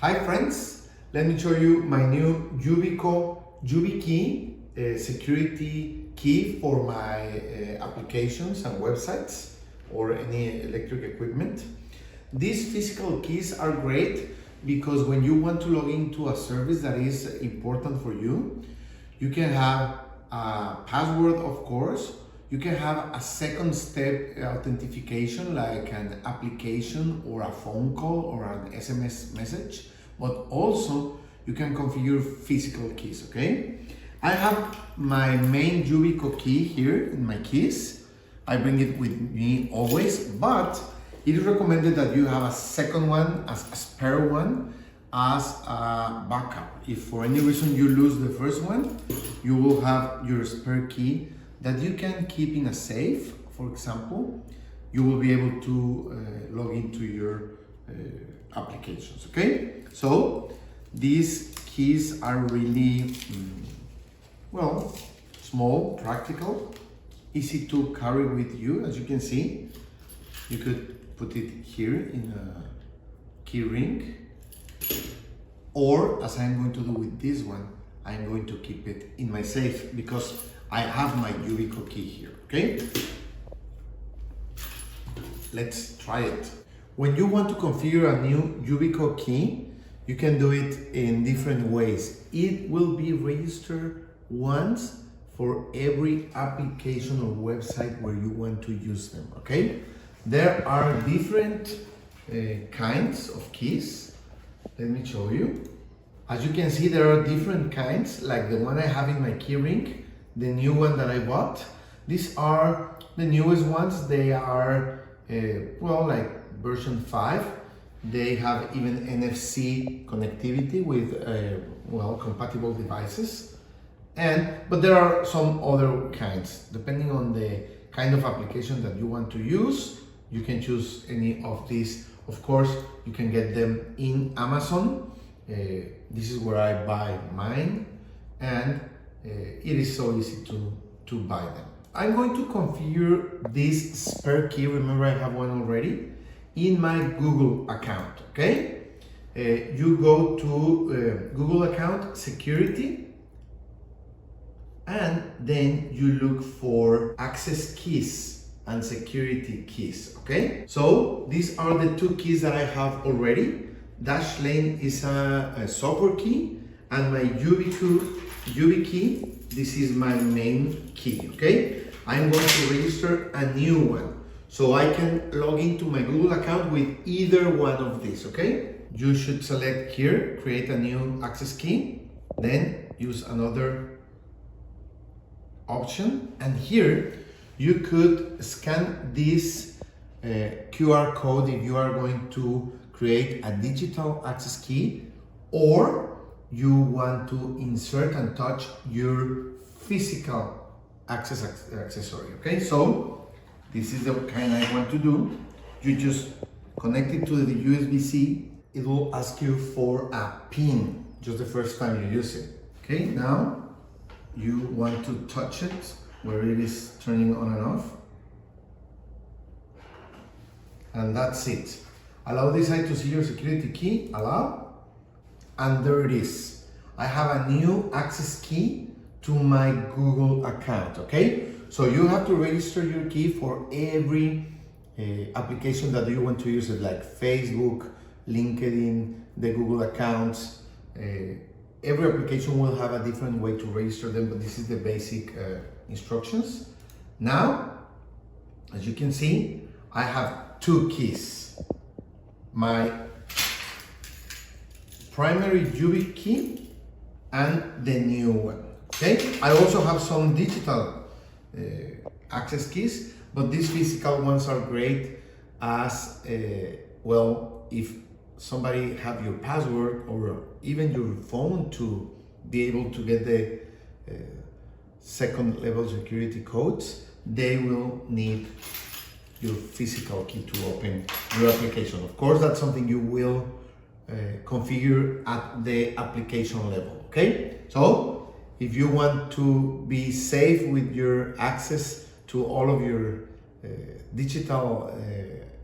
Hi friends, let me show you my new YubiKey security key for my applications and websites or any electric equipment. These physical keys are great because when you want to log into a service that is important for you, you can have a password, of course. You can have a second step authentication like an application or a phone call or an SMS message, but also you can configure physical keys, okay? I have my main Yubico key here in my keys. I bring it with me always, but it is recommended that you have a second one, a spare one, as a backup. If for any reason you lose the first one, you will have your spare key that you can keep in a safe, for example. You will be able to log into your applications, okay? So these keys are really, well, small, practical, easy to carry with you. As you can see, you could put it here in a key ring, or as I'm going to do with this one, I'm going to keep it in my safe because I have my Yubico key here, okay? Let's try it. When you want to configure a new Yubico key, you can do it in different ways. It will be registered once for every application or website where you want to use them, okay? There are different kinds of keys. Let me show you. As you can see, there are different kinds, like the one I have in my key ring, the new one that I bought. These are the newest ones. They are, well, like version 5. They have even NFC connectivity with, well, compatible devices. But there are some other kinds. Depending on the kind of application that you want to use, you can choose any of these. Of course, you can get them in Amazon. This is where I buy mine, and it is so easy to buy them. I'm going to configure this spare key, remember I have one already, in my Google account, okay? You go to Google account security, and then you look for access keys and security keys, okay? So these are the two keys that I have already. Dashlane is a software key, and my YubiKey, this is my main key, okay? I'm going to register a new one, so I can log into my Google account with either one of these, okay? You should select here, create a new access key, then use another option, and here you could scan this QR code if you are going to create a digital access key, or you want to insert and touch your physical access accessory, okay? So this is the kind I want to do. You just connect it to the USB-C. It will ask you for a PIN just the first time you use it, okay? Now you want to touch it where it is turning on and off, and that's it. Allow this side to see your security key, allow, and there it is. I have a new access key to my Google account, okay? So you have to register your key for every application that you want to use it, like Facebook, LinkedIn, the Google accounts. Every application will have a different way to register them, but this is the basic instructions. Now, as you can see, I have two keys. My primary YubiKey and the new one, okay? I also have some digital access keys, but these physical ones are great as, well, if somebody have your password or even your phone to be able to get the second level security codes, they will need your physical key to open your application. Of course, that's something you will configure at the application level, okay? So if you want to be safe with your access to all of your digital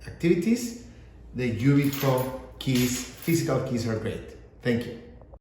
activities, the Yubico keys physical keys are great. Thank you.